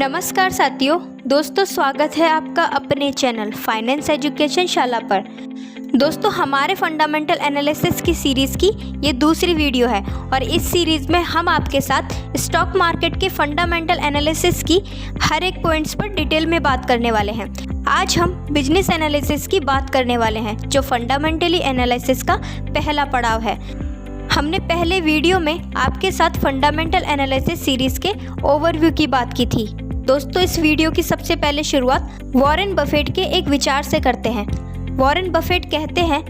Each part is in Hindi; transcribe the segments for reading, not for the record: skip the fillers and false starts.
नमस्कार साथियों, दोस्तों स्वागत है आपका अपने चैनल फाइनेंस एजुकेशन शाला पर। दोस्तों हमारे फंडामेंटल एनालिसिस की सीरीज़ की ये दूसरी वीडियो है और इस सीरीज़ में हम आपके साथ स्टॉक मार्केट के फंडामेंटल एनालिसिस की हर एक पॉइंट्स पर डिटेल में बात करने वाले हैं। आज हम बिजनेस एनालिसिस की बात करने वाले हैं जो फंडामेंटली एनालिसिस का पहला पड़ाव है। हमने पहले वीडियो में आपके साथ फंडामेंटल एनालिसिस सीरीज़ के ओवरव्यू की बात की थी। दोस्तों इस वीडियो की सबसे पहले शुरुआत वॉरेन बफेट के एक विचार से करते हैं। वॉरेन बफेट कहते हैं,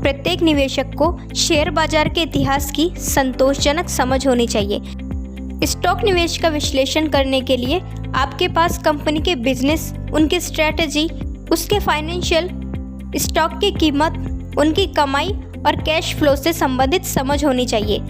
प्रत्येक निवेशक को शेयर बाजार के इतिहास की संतोषजनक समझ होनी चाहिए। स्टॉक निवेश का विश्लेषण करने के लिए आपके पास कंपनी के बिजनेस, उनकी स्ट्रेटजी, उसके फाइनेंशियल, स्टॉक की कीमत, उनकी कमाई और कैश फ्लो से संबंधित समझ होनी चाहिए।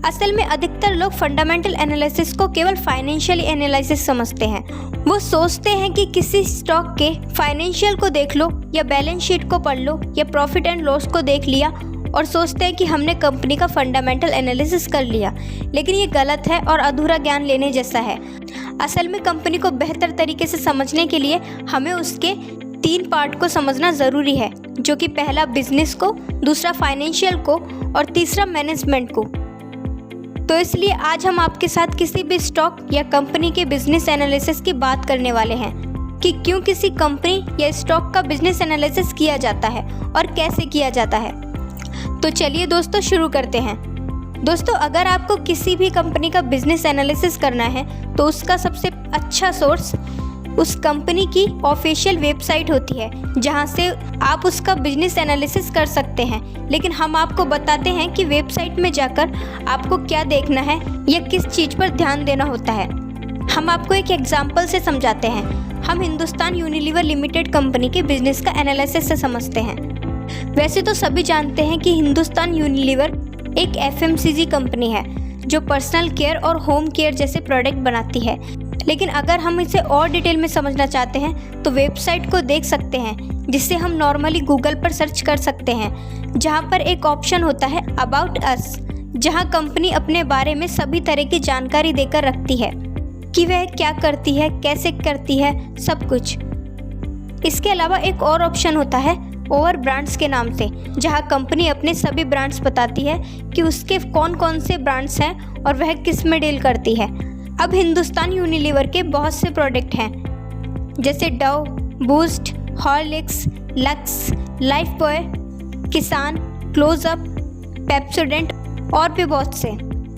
असल में अधिकतर लोग फंडामेंटल एनालिसिस को केवल फाइनेंशियल एनालिसिस समझते हैं। वो सोचते हैं कि किसी स्टॉक के फाइनेंशियल को देख लो या बैलेंस शीट को पढ़ लो या प्रॉफिट एंड लॉस को देख लिया और सोचते हैं कि हमने कंपनी का फंडामेंटल एनालिसिस कर लिया, लेकिन ये गलत है और अधूरा ज्ञान लेने जैसा है। असल में कंपनी को बेहतर तरीके से समझने के लिए हमें उसके 3 पार्ट को समझना ज़रूरी है, जो कि पहला बिजनेस को, दूसरा फाइनेंशियल को और तीसरा मैनेजमेंट को। तो इसलिए आज हम आपके साथ किसी भी स्टॉक या कंपनी के बिजनेस एनालिसिस की बात करने वाले हैं कि क्यों किसी कंपनी या स्टॉक का बिजनेस एनालिसिस किया जाता है और कैसे किया जाता है। तो चलिए दोस्तों शुरू करते हैं। दोस्तों अगर आपको किसी भी कंपनी का बिजनेस एनालिसिस करना है तो उसका सबसे अच्छा सोर्स उस कंपनी की ऑफिशियल वेबसाइट होती है, जहां से आप उसका बिजनेस एनालिसिस कर सकते हैं। लेकिन हम आपको बताते हैं कि वेबसाइट में जाकर आपको क्या देखना है या किस चीज़ पर ध्यान देना होता है। हम आपको एक एग्जांपल से समझाते हैं। हम हिंदुस्तान यूनिलीवर लिमिटेड कंपनी के बिजनेस का एनालिसिस से समझते हैं। वैसे तो सभी जानते हैं कि हिंदुस्तान यूनिलीवर एक FMCG कंपनी है जो पर्सनल केयर और होम केयर जैसे प्रोडक्ट बनाती है, लेकिन अगर हम इसे और डिटेल में समझना चाहते हैं तो वेबसाइट को देख सकते हैं, जिसे हम नॉर्मली गूगल पर सर्च कर सकते हैं, जहां पर एक ऑप्शन होता है अबाउट अस, जहां कंपनी अपने बारे में सभी तरह की जानकारी देकर रखती है कि वह क्या करती है, कैसे करती है, सब कुछ। इसके अलावा एक और ऑप्शन होता है ओवर ब्रांड्स के नाम से, जहां कंपनी अपने सभी ब्रांड्स बताती है कि उसके कौन कौन से ब्रांड्स हैं और वह किस में डील करती है। अब हिंदुस्तान यूनिलीवर के बहुत से प्रोडक्ट हैं, जैसे Dove, boost, Horlicks, lux, life boy, किसान, क्लोजअप, पेप्सोडेंट और भी बहुत से।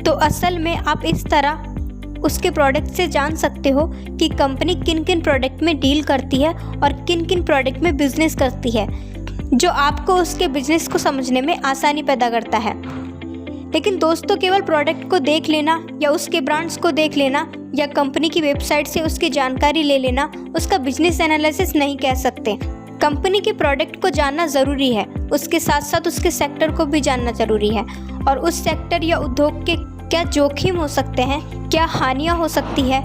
तो असल में आप इस तरह उसके प्रोडक्ट से जान सकते हो कि कंपनी किन किन प्रोडक्ट में डील करती है और किन किन प्रोडक्ट में बिजनेस करती है, जो आपको उसके बिजनेस को समझने में आसानी पैदा करता है। लेकिन दोस्तों केवल प्रोडक्ट को देख लेना या उसके ब्रांड्स को देख लेना या कंपनी की वेबसाइट से उसकी जानकारी ले लेना उसका बिजनेस एनालिसिस नहीं कह सकते। कंपनी के प्रोडक्ट को जानना ज़रूरी है, उसके साथ साथ उसके सेक्टर को भी जानना ज़रूरी है और उस सेक्टर या उद्योग के क्या जोखिम हो सकते हैं, क्या हानियाँ हो सकती है,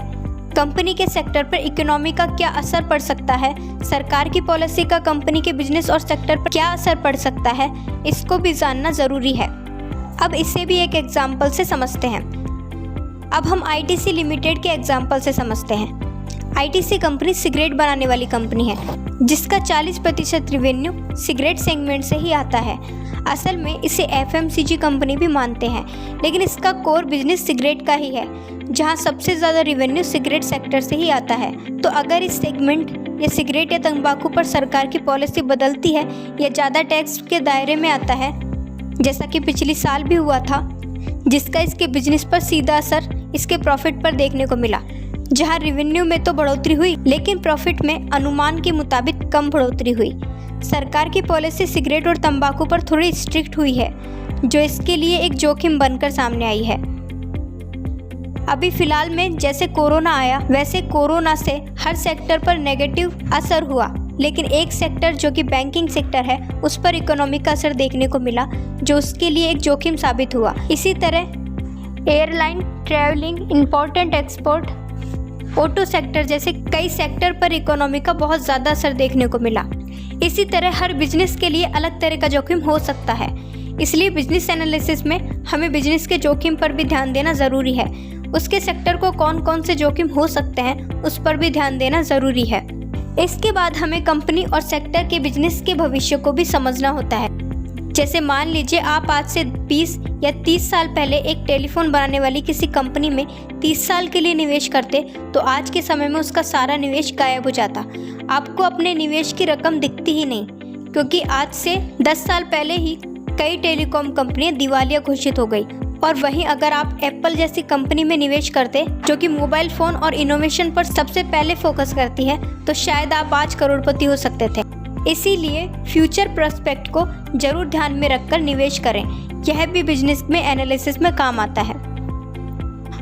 कंपनी के सेक्टर पर इकोनॉमी का क्या असर पड़ सकता है, सरकार की पॉलिसी का कंपनी के बिजनेस और सेक्टर पर क्या असर पड़ सकता है, इसको भी जानना ज़रूरी है। अब इसे भी एक एग्जाम्पल से समझते हैं। अब हम ITC लिमिटेड के एग्जाम्पल से समझते हैं। ITC कंपनी सिगरेट बनाने वाली कंपनी है, जिसका 40% रिवेन्यू सिगरेट सेगमेंट से ही आता है। असल में इसे FMCG कंपनी भी मानते हैं, लेकिन इसका कोर बिजनेस सिगरेट का ही है, जहां सबसे ज़्यादा रिवेन्यू सिगरेट सेक्टर से ही आता है। तो अगर इस सेगमेंट या सिगरेट या तंबाकू पर सरकार की पॉलिसी बदलती है या ज़्यादा टैक्स के दायरे में आता है, जैसा कि पिछले साल भी हुआ था, जिसका इसके बिजनेस पर सीधा असर इसके प्रॉफिट पर देखने को मिला, जहां रेवेन्यू में तो बढ़ोतरी हुई लेकिन प्रॉफिट में अनुमान के मुताबिक कम बढ़ोतरी हुई। सरकार की पॉलिसी सिगरेट और तंबाकू पर थोड़ी स्ट्रिक्ट हुई है, जो इसके लिए एक जोखिम बनकर सामने आई है। अभी फिलहाल में जैसे कोरोना आया, वैसे कोरोना से हर सेक्टर पर नेगेटिव असर हुआ, लेकिन एक सेक्टर जो कि बैंकिंग सेक्टर है, उस पर इकोनॉमिक का असर देखने को मिला, जो उसके लिए एक जोखिम साबित हुआ। इसी तरह airline, travelling, important export, auto sector जैसे कई सेक्टर पर इकोनॉमी का बहुत ज़्यादा असर देखने को मिला। इसी तरह हर बिजनेस के लिए अलग तरह का जोखिम हो सकता है, इसलिए बिजनेस एनालिसिस में हमें बिजनेस के जोखिम पर भी ध्यान देना ज़रूरी है उसके सेक्टर को कौन कौन से जोखिम हो सकते हैं उस पर भी ध्यान देना ज़रूरी है। इसके बाद हमें कंपनी और सेक्टर के बिजनेस के भविष्य को भी समझना होता है। जैसे मान लीजिए आप आज से 20 या 30 साल पहले एक टेलीफोन बनाने वाली किसी कंपनी में 30 साल के लिए निवेश करते तो आज के समय में उसका सारा निवेश गायब हो जाता। आपको अपने निवेश की रकम दिखती ही नहीं, क्योंकि आज से 10 साल पहले ही कई टेलीकॉम कंपनियां दिवालिया घोषित हो गई। और वहीं अगर आप एप्पल जैसी कंपनी में निवेश करते जो कि मोबाइल फ़ोन और इनोवेशन पर सबसे पहले फोकस करती है, तो शायद आप आज करोड़पति हो सकते थे। इसीलिए फ्यूचर प्रोस्पेक्ट को जरूर ध्यान में रखकर निवेश करें। यह भी बिजनेस में एनालिसिस में काम आता है।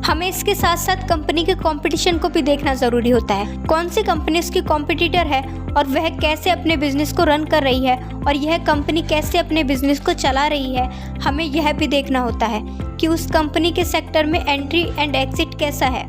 हमें इसके साथ साथ कंपनी के कंपटीशन को भी देखना ज़रूरी होता है। कौन सी कंपनी उसकी कॉम्पिटिटर है और वह कैसे अपने बिजनेस को रन कर रही है और यह कंपनी कैसे अपने बिजनेस को चला रही है। हमें यह भी देखना होता है कि उस कंपनी के सेक्टर में एंट्री एंड एग्जिट कैसा है।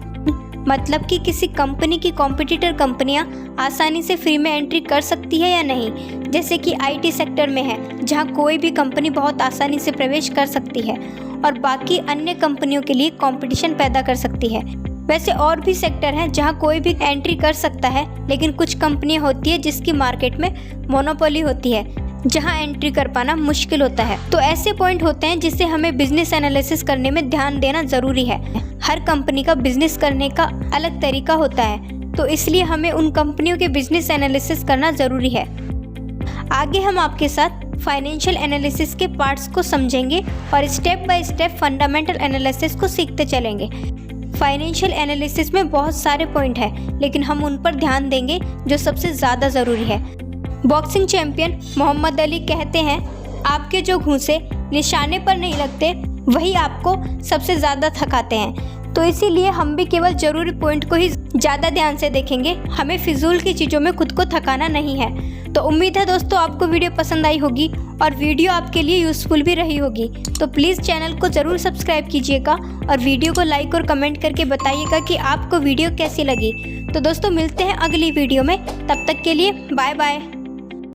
मतलब कि किसी कंपनी की कॉम्पिटिटर कंपनियां आसानी से फ्री में एंट्री कर सकती है या नहीं, जैसे कि आईटी सेक्टर में है जहां कोई भी कंपनी बहुत आसानी से प्रवेश कर सकती है और बाकी अन्य कंपनियों के लिए कंपटीशन पैदा कर सकती है। वैसे और भी सेक्टर हैं जहां कोई भी एंट्री कर सकता है, लेकिन कुछ कंपनियां होती है जिसकी मार्केट में मोनोपोली होती है, जहां एंट्री कर पाना मुश्किल होता है। तो ऐसे पॉइंट होते हैं जिससे हमें बिजनेस एनालिसिस करने में ध्यान देना ज़रूरी है। हर कंपनी का बिजनेस करने का अलग तरीका होता है, तो इसलिए हमें उन कंपनियों के बिजनेस एनालिसिस करना ज़रूरी है। आगे हम आपके साथ फाइनेंशियल एनालिसिस के पार्ट्स को समझेंगे और step by step fundamental analysis को सीखते चलेंगे। फाइनेंशियल एनालिसिस में बहुत सारे पॉइंट हैं, लेकिन हम उन पर ध्यान देंगे जो सबसे ज़्यादा ज़रूरी है। बॉक्सिंग चैंपियन मोहम्मद अली कहते हैं, आपके जो घूंसे निशाने पर नहीं लगते वही आपको सबसे ज़्यादा थकाते हैं। तो इसीलिए हम भी केवल ज़रूरी पॉइंट को ही ज़्यादा ध्यान से देखेंगे। हमें फिजूल की चीज़ों में खुद को थकाना नहीं है। तो उम्मीद है दोस्तों आपको वीडियो पसंद आई होगी और वीडियो आपके लिए यूज़फुल भी रही होगी। तो प्लीज़ चैनल को ज़रूर सब्सक्राइब कीजिएगा और वीडियो को लाइक और कमेंट करके बताइएगा कि आपको वीडियो कैसी लगी। तो दोस्तों मिलते हैं अगली वीडियो में, तब तक के लिए बाय बाय।